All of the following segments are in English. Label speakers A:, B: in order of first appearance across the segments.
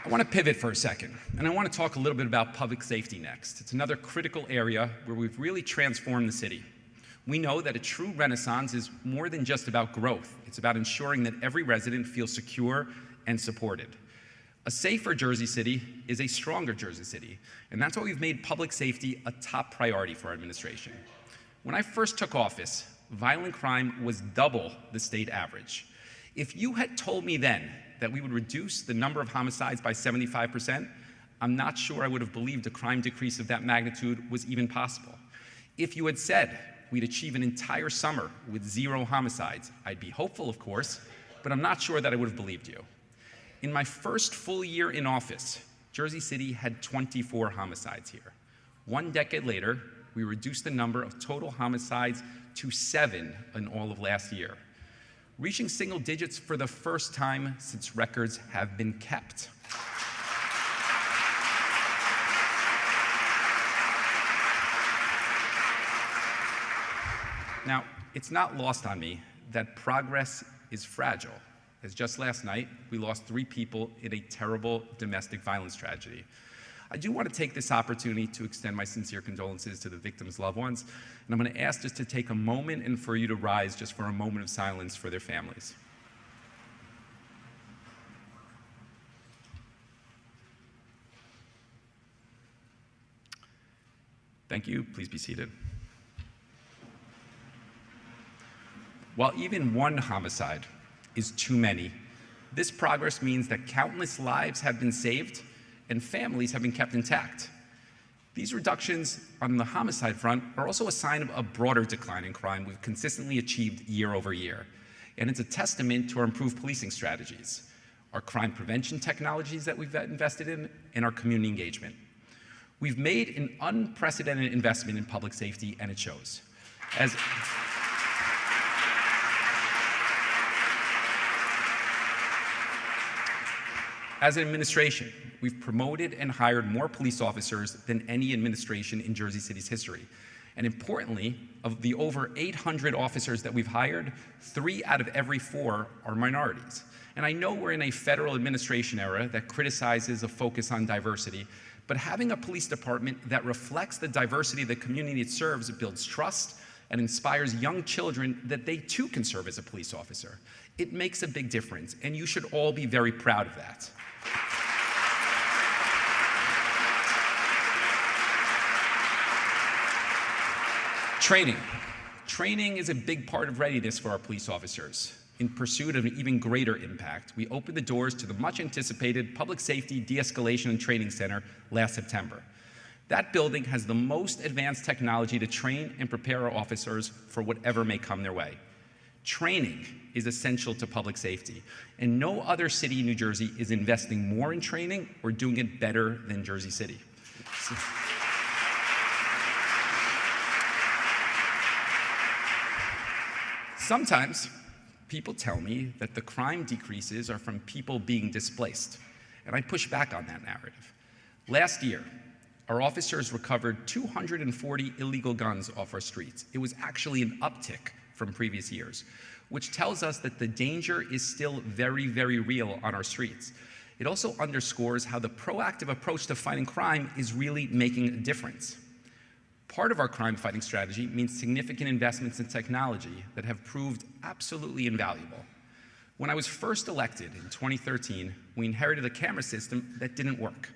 A: I want to pivot for a second, and I want to talk a little bit about public safety next. It's another critical area where we've really transformed the city. We know that a true renaissance is more than just about growth. It's about ensuring that every resident feels secure and supported. A safer Jersey City is a stronger Jersey City, and that's why we've made public safety a top priority for our administration. When I first took office, violent crime was double the state average. If you had told me then that we would reduce the number of homicides by 75%, I'm not sure I would have believed a crime decrease of that magnitude was even possible. If you had said we'd achieve an entire summer with 0 homicides, I'd be hopeful, of course, but I'm not sure that I would have believed you. In my first full year in office, Jersey City had 24 homicides here. 1 decade later, we reduced the number of total homicides to 7 in all of last year, reaching single digits for the first time since records have been kept. Now, it's not lost on me that progress is fragile, as just last night, we lost 3 people in a terrible domestic violence tragedy. I do want to take this opportunity to extend my sincere condolences to the victims' loved ones, and I'm going to ask just to take a moment and for you to rise just for a moment of silence for their families. Thank you. Please be seated. While even 1 homicide is too many, this progress means that countless lives have been saved and families have been kept intact. These reductions on the homicide front are also a sign of a broader decline in crime we've consistently achieved year over year. And it's a testament to our improved policing strategies, our crime prevention technologies that we've invested in, and our community engagement. We've made an unprecedented investment in public safety, and it shows. As an administration, we've promoted and hired more police officers than any administration in Jersey City's history. And importantly, of the over 800 officers that we've hired, 3 out of every 4 are minorities. And I know we're in a federal administration era that criticizes a focus on diversity, but having a police department that reflects the diversity of the community it serves builds trust and inspires young children that they too can serve as a police officer. It makes a big difference, and you should all be very proud of that. Training. Training is a big part of readiness for our police officers. In pursuit of an even greater impact, we opened the doors to the much-anticipated Public Safety De-Escalation and Training Center last September. That building has the most advanced technology to train and prepare our officers for whatever may come their way. Training is essential to public safety, and no other city in New Jersey is investing more in training or doing it better than Jersey City. Sometimes people tell me that the crime decreases are from people being displaced, and I push back on that narrative. Last year, our officers recovered 240 illegal guns off our streets. It was actually an uptick from previous years, which tells us that the danger is still very, very real on our streets. It also underscores how the proactive approach to fighting crime is really making a difference. Part of our crime fighting strategy means significant investments in technology that have proved absolutely invaluable. When I was first elected in 2013, we inherited a camera system that didn't work.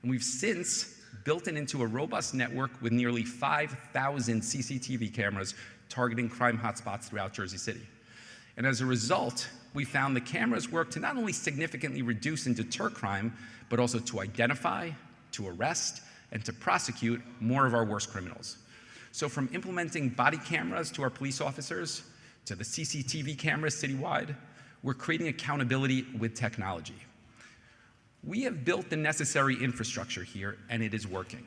A: And we've since built it into a robust network with nearly 5,000 CCTV cameras targeting crime hotspots throughout Jersey City. And as a result, we found the cameras work to not only significantly reduce and deter crime, but also to identify, to arrest, and to prosecute more of our worst criminals. So from implementing body cameras to our police officers, to the CCTV cameras citywide, we're creating accountability with technology. We have built the necessary infrastructure here, and it is working.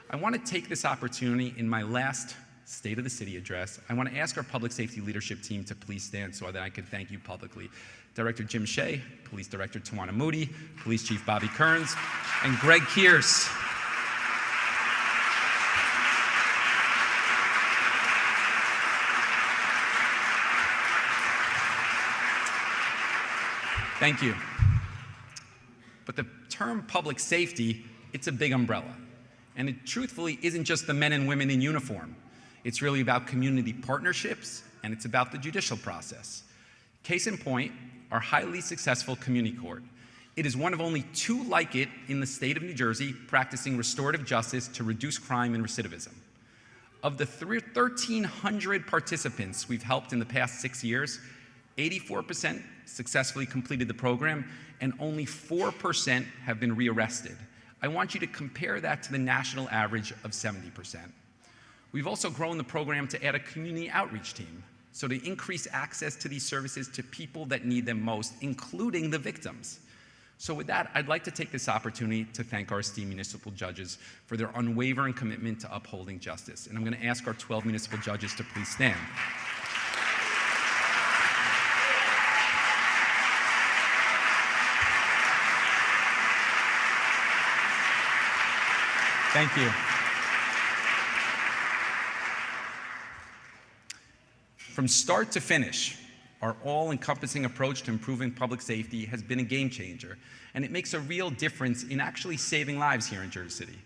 A: I want to take this opportunity in my last State of the City address. I want to ask our public safety leadership team to please stand so that I can thank you publicly. Director Jim Shea, Police Director Tawana Moody, Police Chief Bobby Kearns, and Greg Kearse. Thank you. But the term public safety, it's a big umbrella. And it truthfully isn't just the men and women in uniform. It's really about community partnerships, and it's about the judicial process. Case in point, our highly successful community court. It is one of only 2 like it in the state of New Jersey practicing restorative justice to reduce crime and recidivism. Of the 1,300 participants we've helped in the past 6 years, 84% successfully completed the program, and only 4% have been rearrested. I want you to compare that to the national average of 70%. We've also grown the program to add a community outreach team, so to increase access to these services to people that need them most, including the victims. So with that, I'd like to take this opportunity to thank our esteemed municipal judges for their unwavering commitment to upholding justice. And I'm going to ask our 12 municipal judges to please stand. Thank you. From start to finish, our all-encompassing approach to improving public safety has been a game changer, and it makes a real difference in actually saving lives here in Jersey City.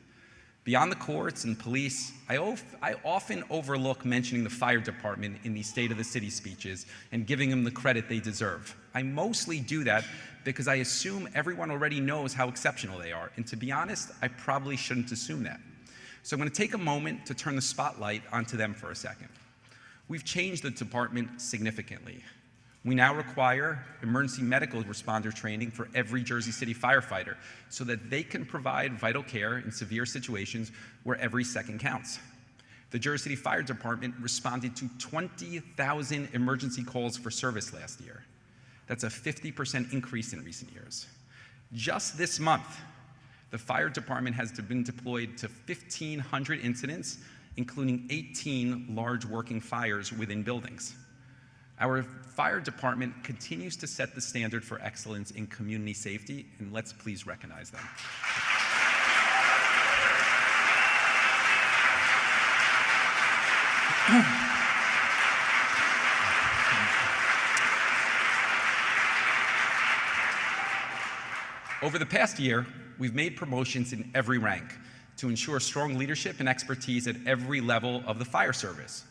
A: Beyond the courts and police, I often overlook mentioning the fire department in these State of the City speeches and giving them the credit they deserve. I mostly do that because I assume everyone already knows how exceptional they are, and to be honest, I probably shouldn't assume that. So I'm going to take a moment to turn the spotlight onto them for a second. We've changed the department significantly. We now require emergency medical responder training for every Jersey City firefighter so that they can provide vital care in severe situations where every second counts. The Jersey City Fire Department responded to 20,000 emergency calls for service last year. That's a 50% increase in recent years. Just this month, the fire department has been deployed to 1,500 incidents, including 18 large working fires within buildings. Our fire department continues to set the standard for excellence in community safety, and let's please recognize them. Over the past year, we've made promotions in every rank to ensure strong leadership and expertise at every level of the fire service.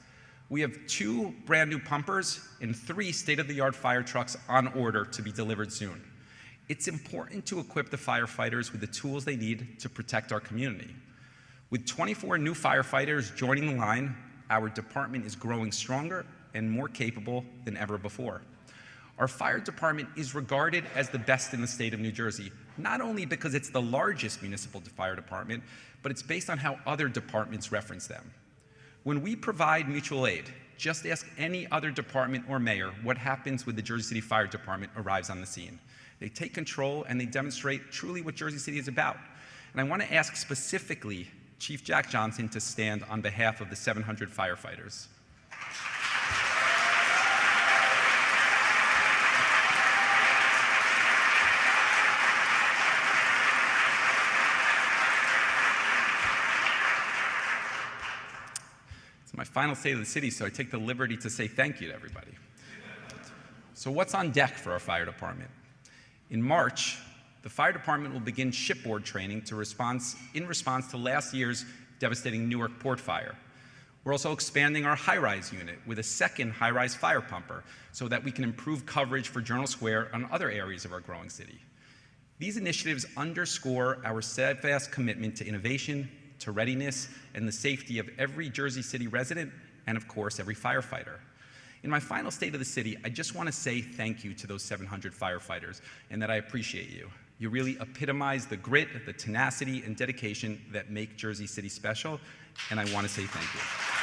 A: We have 2 brand new pumpers and 3 state-of-the-art fire trucks on order to be delivered soon. It's important to equip the firefighters with the tools they need to protect our community. With 24 new firefighters joining the line, our department is growing stronger and more capable than ever before. Our fire department is regarded as the best in the state of New Jersey, not only because it's the largest municipal fire department, but it's based on how other departments reference them. When we provide mutual aid, just ask any other department or mayor what happens when the Jersey City Fire Department arrives on the scene. They take control and they demonstrate truly what Jersey City is about. And I want to ask specifically Chief Jack Johnson to stand on behalf of the 700 firefighters. My final State of the City, so I take the liberty to say thank you to everybody. So what's on deck for our fire department? In March, the fire department will begin shipboard training in response to last year's devastating Newark port fire. We're also expanding our high-rise unit with a second high-rise fire pumper so that we can improve coverage for Journal Square and other areas of our growing city. These initiatives underscore our steadfast commitment to innovation, to readiness, and the safety of every Jersey City resident, and of course, every firefighter. In my final State of the City, I just want to say thank you to those 700 firefighters, and that I appreciate you. You really epitomize the grit, the tenacity, and dedication that make Jersey City special, and I want to say thank you.